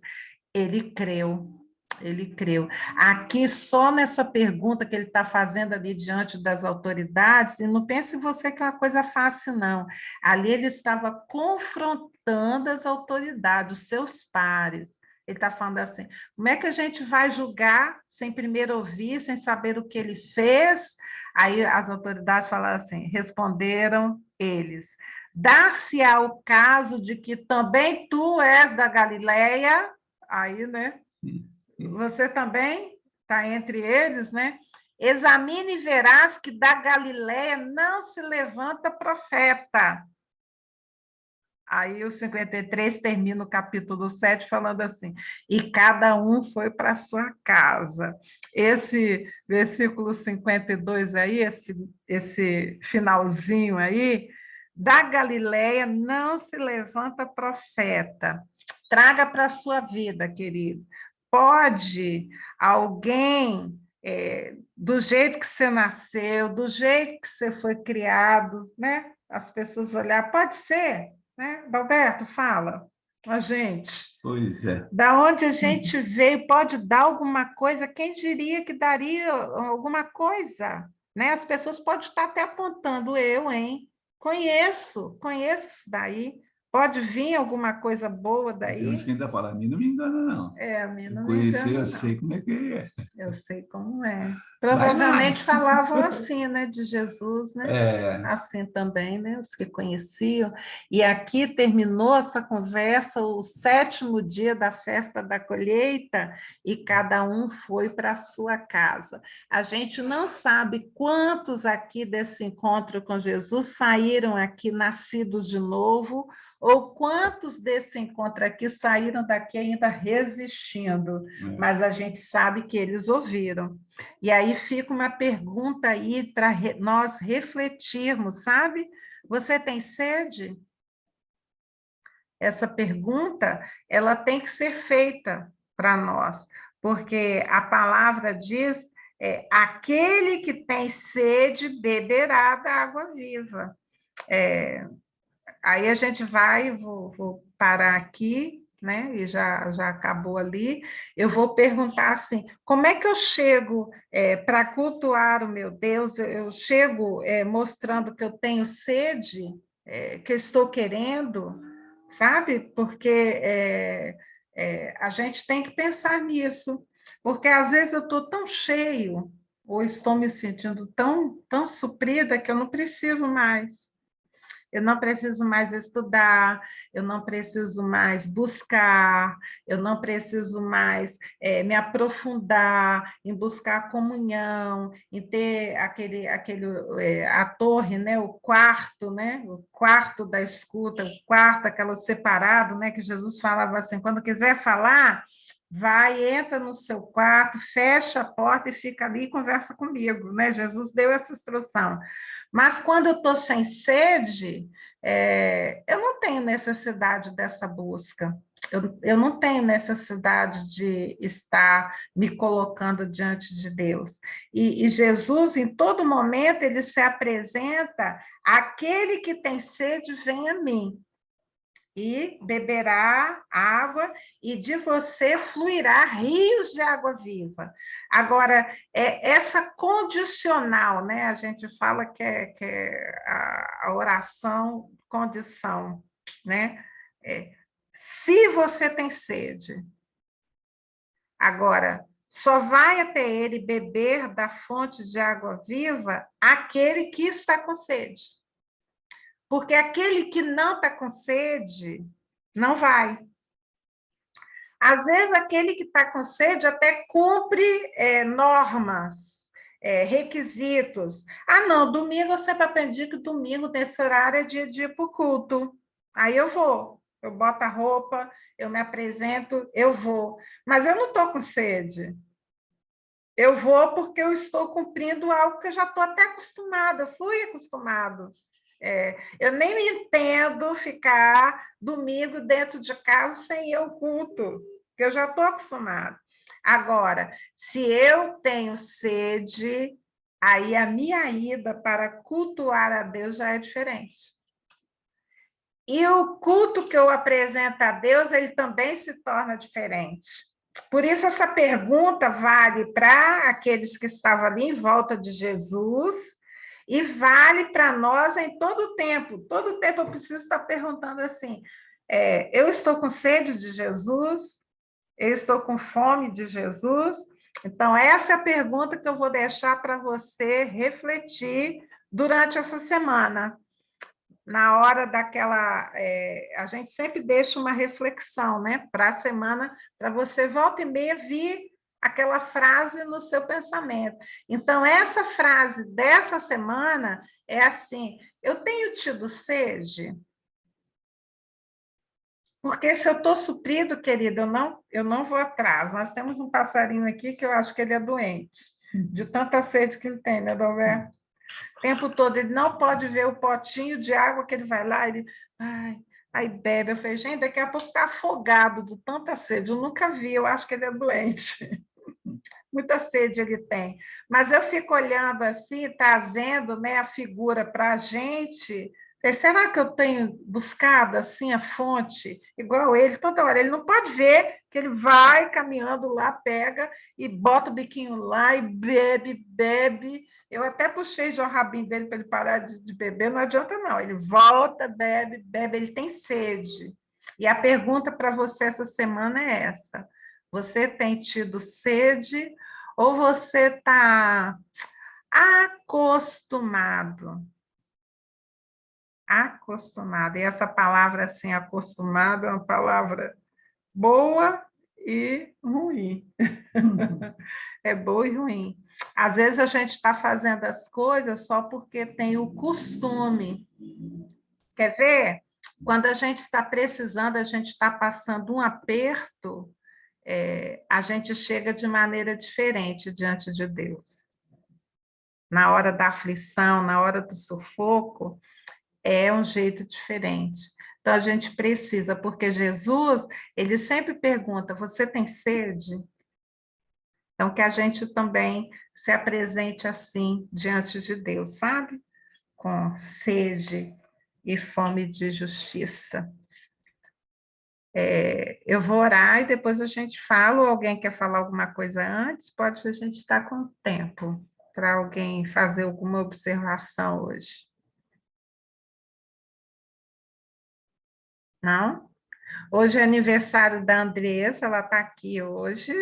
ele creu. Ele creu. Aqui, só nessa pergunta que ele está fazendo ali diante das autoridades, e não pense você que é uma coisa fácil, não. Ali ele estava confrontando as autoridades, os seus pares. Ele está falando assim, como é que a gente vai julgar sem primeiro ouvir, sem saber o que ele fez? Aí as autoridades falaram assim, responderam eles, dar-se-á o caso de que também tu és da Galileia, aí, né? Você também está entre eles, né? Examine e verás que da Galileia não se levanta profeta. Aí o 53 termina o capítulo 7 falando assim, e cada um foi para a sua casa. Esse versículo 52 aí, esse finalzinho aí, da Galileia não se levanta profeta. Traga para a sua vida, querido. Pode alguém, do jeito que você nasceu, do jeito que você foi criado, né? As pessoas olhar, pode ser, né? Dalberto, fala a gente. Pois é. Da onde a gente veio, pode dar alguma coisa? Quem diria que daria alguma coisa? Né? As pessoas podem estar até apontando, eu, hein? Conheço isso daí. Pode vir alguma coisa boa daí? Tem uns que ainda falam, a mim não me engana, não. A mim não me engana, eu sei como é que é. Eu sei como é. Provavelmente falavam assim, né, de Jesus, né? Assim também, né, os que conheciam. E aqui terminou essa conversa, o 7º dia da festa da colheita, e cada um foi para a sua casa. A gente não sabe quantos aqui desse encontro com Jesus saíram aqui nascidos de novo, ou quantos desse encontro aqui saíram daqui ainda resistindo, mas a gente sabe que eles ouviram. E aí fica uma pergunta aí para nós refletirmos, sabe? Você tem sede? Essa pergunta, ela tem que ser feita para nós, porque a palavra diz, aquele que tem sede beberá da água viva. Aí a gente vai, vou parar aqui, né? E já acabou ali. Eu vou perguntar assim: como é que eu chego para cultuar o meu Deus? Eu chego mostrando que eu tenho sede, que eu estou querendo, sabe? Porque a gente tem que pensar nisso, porque às vezes eu estou tão cheio, ou estou me sentindo tão suprida que eu não preciso mais. Eu não preciso mais estudar, eu não preciso mais buscar, eu não preciso mais me aprofundar em buscar comunhão, em ter a torre, né, o quarto da escuta, o quarto, aquela separado, né, que Jesus falava assim, quando quiser falar, vai, entra no seu quarto, fecha a porta e fica ali e conversa comigo, né? Jesus deu essa instrução. Mas quando eu estou sem sede, eu não tenho necessidade dessa busca. Eu não tenho necessidade de estar me colocando diante de Deus. E Jesus, em todo momento, ele se apresenta: aquele que tem sede, vem a mim, e beberá água, e de você fluirá rios de água viva. Agora, essa condicional, né? A gente fala que é a oração condição, né? Se você tem sede. Agora, só vai até ele beber da fonte de água viva aquele que está com sede. Porque aquele que não está com sede, não vai. Às vezes, aquele que está com sede até cumpre normas, requisitos. Ah, não, domingo eu sempre aprendi que domingo, nesse horário, é dia de ir para o culto. Aí eu vou, eu boto a roupa, eu me apresento, eu vou. Mas eu não estou com sede. Eu vou porque eu estou cumprindo algo que eu já estou até acostumada, fui acostumado. Eu nem me entendo ficar domingo dentro de casa sem ir ao culto, porque eu já estou acostumada. Agora, se eu tenho sede, aí a minha ida para cultuar a Deus já é diferente. E o culto que eu apresento a Deus, ele também se torna diferente. Por isso, essa pergunta vale para aqueles que estavam ali em volta de Jesus e vale para nós em todo o tempo. Todo o tempo eu preciso estar perguntando assim: eu estou com sede de Jesus? Eu estou com fome de Jesus? Então, essa é a pergunta que eu vou deixar para você refletir durante essa semana. Na hora daquela... a gente sempre deixa uma reflexão, né, para a semana, para você volta e meia vir aquela frase no seu pensamento. Então, essa frase dessa semana é assim: eu tenho tido sede? Porque se eu estou suprido, querido, eu não vou atrás. Nós temos um passarinho aqui que eu acho que ele é doente, de tanta sede que ele tem, né, Adalberto? O tempo todo, ele não pode ver o potinho de água que ele vai lá, ele aí bebe. Eu falei, gente, daqui a pouco está afogado de tanta sede. Eu nunca vi, eu acho que ele é doente. Muita sede ele tem. Mas eu fico olhando assim, trazendo, né, a figura para a gente. Será que eu tenho buscado assim a fonte igual ele? Toda hora ele não pode ver que ele vai caminhando lá, pega e bota o biquinho lá e bebe, bebe. Eu até puxei já o rabinho dele para ele parar de beber, não adianta não. Ele volta, bebe, bebe, ele tem sede. E a pergunta para você essa semana é essa: você tem tido sede ou você está acostumado? Acostumado. E essa palavra, assim, acostumado, é uma palavra boa e ruim. É boa e ruim. Às vezes a gente está fazendo as coisas só porque tem o costume. Quer ver? Quando a gente está precisando, a gente está passando um aperto, a gente chega de maneira diferente diante de Deus. Na hora da aflição, na hora do sufoco, é um jeito diferente. Então, a gente precisa, porque Jesus, ele sempre pergunta: você tem sede? Então, que a gente também se apresente assim diante de Deus, sabe? Com sede e fome de justiça. Eu vou orar e depois a gente fala. Ou alguém quer falar alguma coisa antes? Pode, a gente estar com tempo para alguém fazer alguma observação hoje. Não? Hoje é aniversário da Andressa, ela está aqui hoje.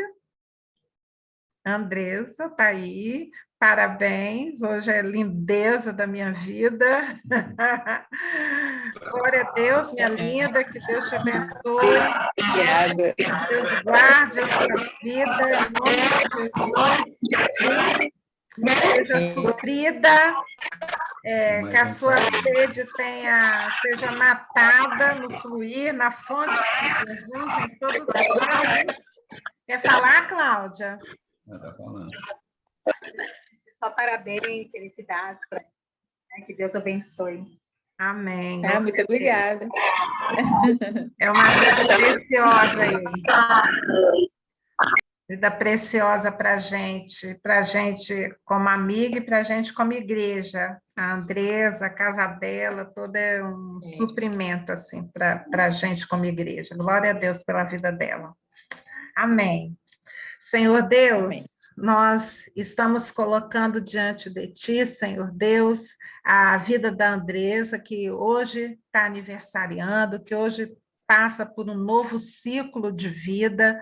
Andressa está aí, parabéns, hoje é lindeza da minha vida. Glória a Deus, minha linda, que Deus te abençoe. Obrigada. Deus guarde a sua vida, em nome de Jesus. Seja suprida, que a sua sede seja matada no fluir, na fonte de Jesus, em todo o tempo. Quer falar, Cláudia? Está falando. Só parabéns, felicidades, né? Que Deus abençoe. Amém. Muito obrigada. É uma vida preciosa aí. Vida preciosa para a gente como amiga e para a gente como igreja. A Andresa, a casa dela, todo é um suprimento assim, para a gente como igreja. Glória a Deus pela vida dela. Amém. Senhor Deus, amém. Nós estamos colocando diante de Ti, Senhor Deus, a vida da Andresa, que hoje está aniversariando, que hoje passa por um novo ciclo de vida,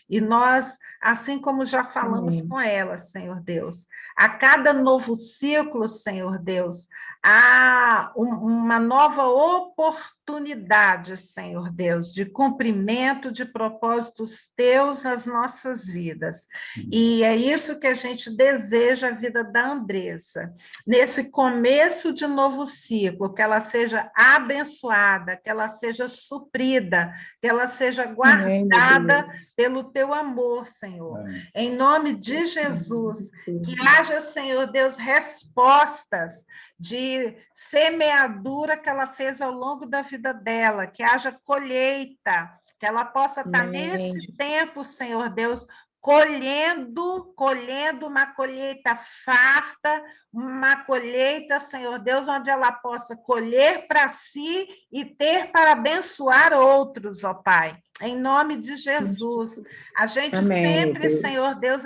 e nós, assim como já falamos com ela, Senhor Deus, a cada novo ciclo, Senhor Deus, há uma nova oportunidade, Senhor Deus, de cumprimento de propósitos Teus nas nossas vidas. E é isso que a gente deseja a vida da Andressa, nesse começo de novo ciclo, que ela seja abençoada, que ela seja suprida, que ela seja guardada pelo Teu amor, Senhor. Em nome de Jesus, que haja, Senhor Deus, respostas de semeadura que ela fez ao longo da vida dela, que haja colheita, que ela possa estar nesse tempo, Senhor Deus, colhendo uma colheita farta, uma colheita, Senhor Deus, onde ela possa colher para si e ter para abençoar outros, ó Pai. Em nome de Jesus. A gente sempre, Senhor Deus,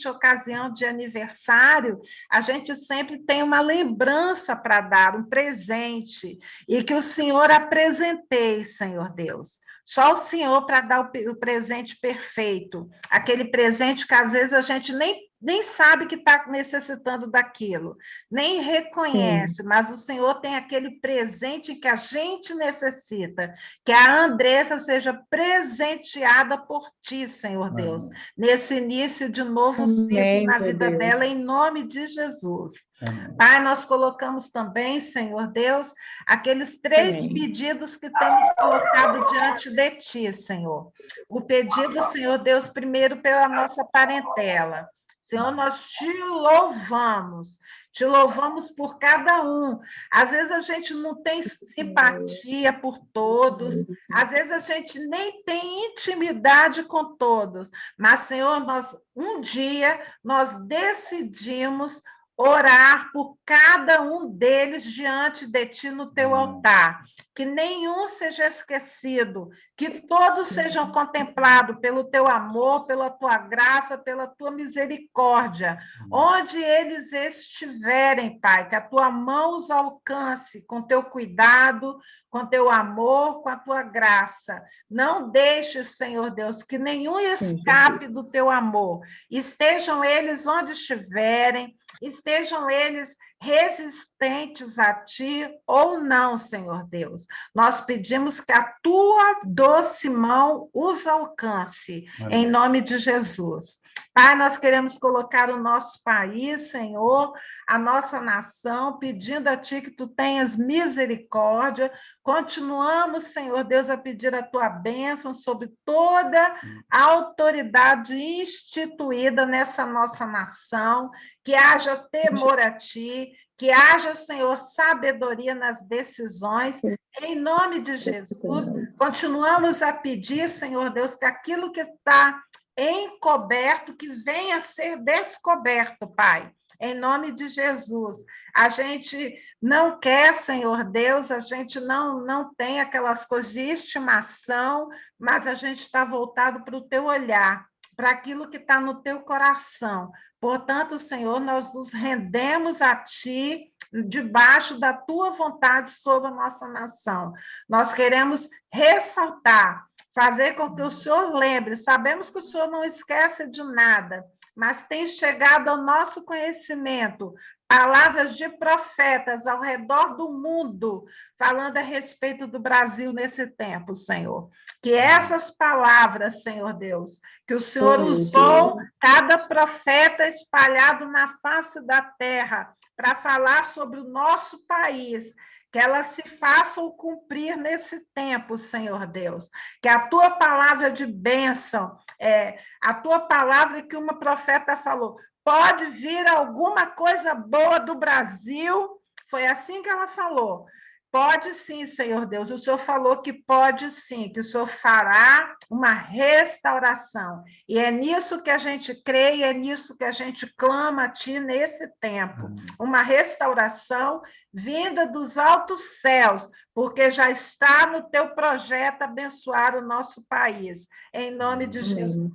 ocasião de aniversário, a gente sempre tem uma lembrança para dar, um presente, e que o Senhor apresentei, Senhor Deus. Só o Senhor para dar o presente perfeito, aquele presente que às vezes a gente nem sabe que está necessitando daquilo, nem reconhece, mas o Senhor tem aquele presente que a gente necessita, que a Andressa seja presenteada por Ti, Senhor Deus, nesse início de novo ciclo na vida dela, em nome de Jesus. Amém. Pai, nós colocamos também, Senhor Deus, aqueles 3 pedidos que temos colocado diante de Ti, Senhor. O pedido, Senhor Deus, primeiro pela nossa parentela. Senhor, nós Te louvamos por cada um. Às vezes a gente não tem simpatia por todos, às vezes a gente nem tem intimidade com todos, mas, Senhor, um dia nós decidimos orar por cada um deles diante de Ti no Teu altar, que nenhum seja esquecido, que todos sejam contemplados pelo Teu amor, pela Tua graça, pela Tua misericórdia, onde eles estiverem, Pai, que a Tua mão os alcance com Teu cuidado, com Teu amor, com a Tua graça. Não deixe, Senhor Deus, que nenhum escape do Teu amor. Estejam eles onde estiverem, estejam eles resistentes a Ti ou não, Senhor Deus. Nós pedimos que a Tua doce mão os alcance, amém, em nome de Jesus. Pai, nós queremos colocar o nosso país, Senhor, a nossa nação, pedindo a Ti que Tu tenhas misericórdia. Continuamos, Senhor Deus, a pedir a Tua bênção sobre toda a autoridade instituída nessa nossa nação, que haja temor a Ti, que haja, Senhor, sabedoria nas decisões, em nome de Jesus. Continuamos a pedir, Senhor Deus, que aquilo que está encoberto, que venha a ser descoberto, Pai, em nome de Jesus. A gente não quer, Senhor Deus, a gente não tem aquelas coisas de estimação, mas a gente está voltado para o Teu olhar, para aquilo que está no Teu coração. Portanto, Senhor, nós nos rendemos a Ti, debaixo da Tua vontade sobre a nossa nação. Nós queremos ressaltar, fazer com que o Senhor lembre. Sabemos que o Senhor não esquece de nada, mas tem chegado ao nosso conhecimento palavras de profetas ao redor do mundo, falando a respeito do Brasil nesse tempo, Senhor. Que essas palavras, Senhor Deus, que o Senhor usou cada profeta espalhado na face da terra para falar sobre o nosso país, que elas se façam cumprir nesse tempo, Senhor Deus. Que a Tua palavra de bênção, a Tua palavra que uma profeta falou, pode vir alguma coisa boa do Brasil, foi assim que ela falou, Pode sim, Senhor Deus. O Senhor falou que pode sim, que o Senhor fará uma restauração. E é nisso que a gente crê e é nisso que a gente clama a Ti nesse tempo. Uma restauração vinda dos altos céus, porque já está no Teu projeto abençoar o nosso país. Em nome de Jesus.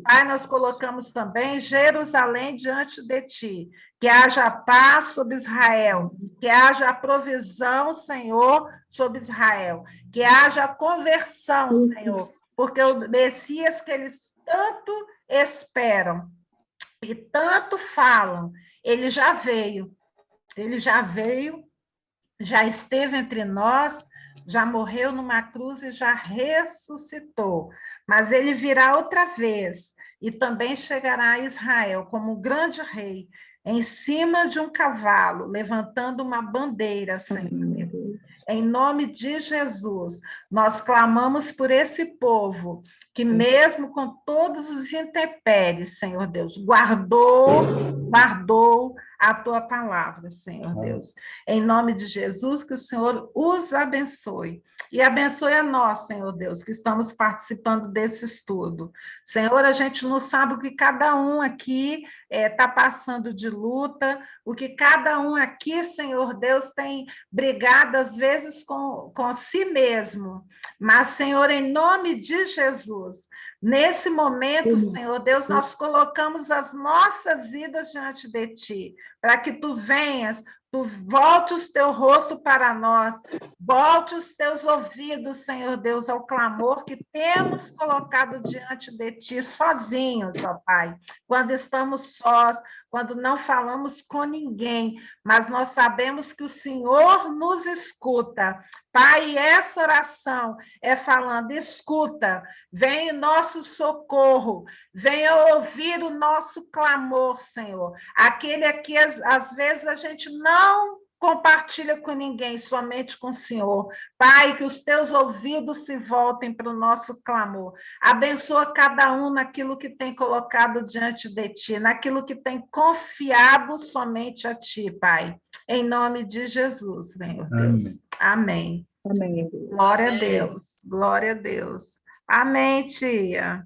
Pai, nós colocamos também Jerusalém diante de Ti. Que haja paz sobre Israel, que haja provisão, Senhor, sobre Israel, que haja conversão, Senhor, porque o Messias que eles tanto esperam e tanto falam, ele já veio, já esteve entre nós, já morreu numa cruz e já ressuscitou, mas ele virá outra vez e também chegará a Israel como grande rei, em cima de um cavalo, levantando uma bandeira, Senhor. Em nome de Jesus, nós clamamos por esse povo, que mesmo com todos os intempéries, Senhor Deus, guardou a tua palavra, Senhor Deus. Em nome de Jesus, que o Senhor os abençoe. E abençoe a nós, Senhor Deus, que estamos participando desse estudo. Senhor, a gente não sabe o que cada um aqui está passando de luta, o que cada um aqui, Senhor Deus, tem brigado, às vezes, com si mesmo. Mas, Senhor, em nome de Jesus, nesse momento, Senhor Deus, nós colocamos as nossas vidas diante de Ti, para que Tu venhas, Tu volte o Teu rosto para nós, volte os Teus ouvidos, Senhor Deus, ao clamor que temos colocado diante de Ti, sozinhos, ó Pai, quando estamos sós, quando não falamos com ninguém, mas nós sabemos que o Senhor nos escuta. Pai, essa oração é falando, escuta, vem o nosso socorro, venha ouvir o nosso clamor, Senhor. Aquele aqui, às vezes, a gente não compartilha com ninguém, somente com o Senhor. Pai, que os teus ouvidos se voltem para o nosso clamor. Abençoa cada um naquilo que tem colocado diante de Ti, naquilo que tem confiado somente a Ti, Pai. Em nome de Jesus, Senhor Deus. Amém. Amém. Glória a Deus. Glória a Deus. Amém, tia.